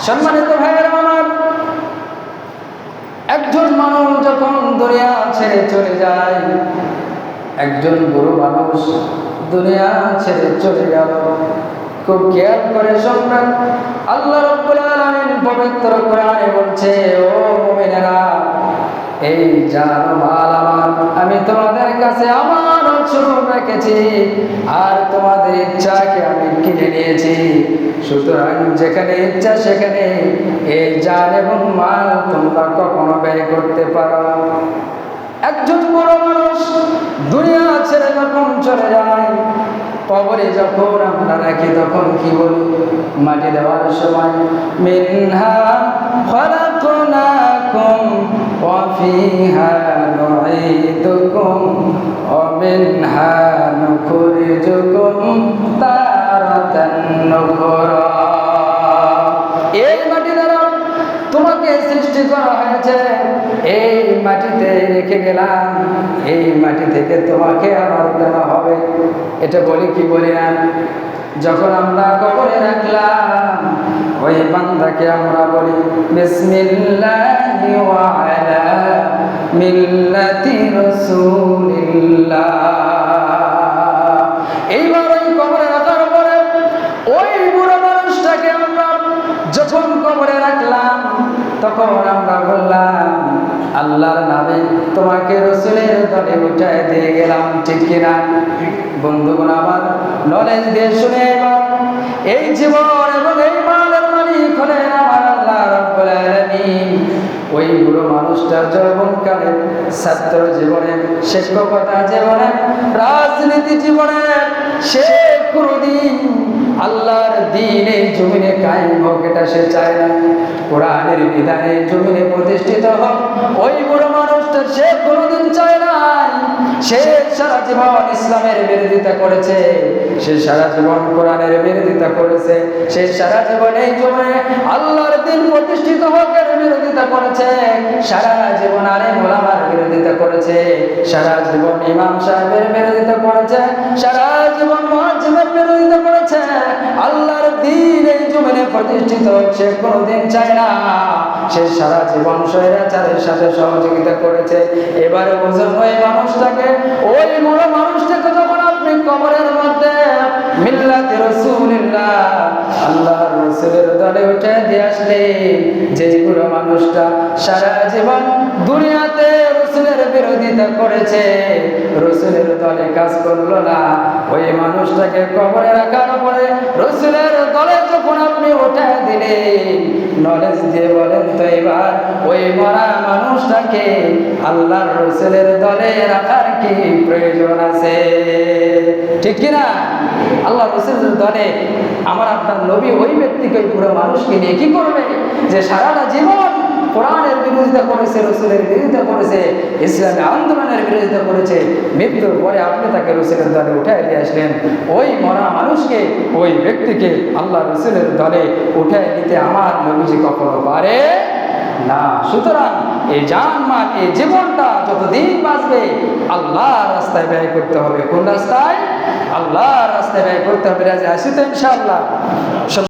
সম্মানিত ভাইয়েরা আমার, একজন মানুষ যখন দুনিয়া ছেড়ে চলে যায়, একজন বুড়ো মানুষ দুনিয়া ছেড়ে চলে গেল, খুব খেয়াল করে শুনবেন। আল্লাহ রাব্বুল আলামিন পবিত্র কোরআনে বলছে, ও মুমিনেরা, এই জান মাল আমার আমি তোমাদের কাছে আমানত স্বরূপ রেখেছি, আর তোমাদের ইচ্ছাকে আমি কিনে নিয়েছি। সুতরাং যেখানে ইচ্ছা সেখানে এই জান এবং মাল তোমরা কখনো ব্যয় করতে পারো না। একজন বড় মানুষ দুনিয়া ছেড়ে যখন চলে যায়, কবরে যখন আমরা রাখি তখন কি বলি? মাটি দেওয়ার সময় মিনহা খালাকনাকুম ওয়া ফিহা নুঈদুকুম ওয়া মিনহা নুখরিজুকুম তারাতান নুখরা। এই মাটি দ্বারা তোমাকে সৃষ্টি করা হয়েছে, এই মাটিতে রেখে গেলাম, এই মাটি থেকে তোমাকে আবার দেওয়া হবে। এটা বলি কি বলি না? যখন আমরা কবরে রাখলাম, ওই বান্দাকে আমরা বলি বিসমিল্লাহি ওয়া আলা মিল্লাতি রাসূলিল্লাহ। এইবার ওই কবরে রাখার পরে ওই বুড়ো মানুষটাকে আমরা যখন কবরে রাখলাম, তখন আমরা বললাম আল্লাহর নামে তোমাকে রাসূলের দলে উঠায় দিয়ে গেলাম, ঠিক কিনা? বন্ধুগণ আমার, নলেজ দিয়ে শুনে এবার এই জীবন এবং এই মালের মালিক হলেন আমার আল্লাহ রাব্বুল আলামিন। ওই বুড়ো মানুষটার যৌবনকালে, ছাত্র জীবনে, শিক্ষকতা জীবনে, রাজনীতি জীবনে সে কোনদিন আল্লাহর দ্বীন এই জমিনে কায়েম হোক এটা সে চায় না। কোরআনের বিধানে জমিনে প্রতিষ্ঠিত হোক ওই বুড়ো মানুষটা সে কোনদিন চায় না। সে সারা জীবন ইসলামের বিরোধিতা করেছে, সে সারা জীবন কোরআনের বিরোধিতা করেছে, সে সারা জীবন এই জমিনে আল্লাহর দ্বীন প্রতিষ্ঠিত হোক এর বিরোধিতা করেছে, সারা জীবন আলেম ওলামার বিরোধিতা করেছে, সারা জীবন ইমাম সাহেবের বিরোধিতা করেছে, সারা জীবন মুয়াজ্জিনের বিরোধিতা করেছে। আল্লাহর দ্বীন এই জমিনে প্রতিষ্ঠিত হোক সে কোনদিন চায় না। সে সারা জীবন স্বৈরাচারের সাথে সহযোগিতা করেছে। এবারে বুঝুন ওই মানুষটাকে, ওই বড় মানুষটাকে যখন আপনি কবরের মধ্যে মিল্লাতে রাসূলিল্লাহ আল্লাহর রাসূলের দলে উঠে দিয়ে আসলেন, যে বুড়ো মানুষটা সারা জীবন দুনিয়াতে রাসূলের বিরোধিতা করেছে, রাসূলের দলে কাজ করলো না, ওই মানুষটাকে কবরে রাখার পরে রাসূলের দলে যখন আপনি উঠে দিলেন, নলেজ দিয়ে বলেন তো এবার ওই মরা মানুষটাকে আল্লাহর রাসূলের দলে রাখার কি প্রয়োজন আছে? ঠিক কিনা? আল্লাহর রাসূলের দলে আমার আপনার নবী ওই ব্যক্তিকে, ওই পুরো মানুষকে নিয়ে কি করবে যে সারাটা জীবন কোরআনের বিরোধিতা করেছে, রাসূলের বিরোধিতা করেছে, ইসলামী আন্দোলনের বিরোধিতা করেছে, মৃত্যুর পরে আপনি তাকে রাসূলের দলে উঠায় দিয়ে আসলেন। ওই মরা মানুষকে, ওই ব্যক্তিকে আল্লাহ রাসূলের দলে উঠায় নিতে আমার নবীজি কখনো পারে না। সুতরাং এই জানমাল, এই জীবনটা যতদিন বাঁচবে আল্লাহর রাস্তায় ব্যয় করতে হবে। কোন রাস্তায়? আল্লাহর রাস্তায় ব্যয় করতে হবে। রাজি আছি তো ইনশাআল্লাহ?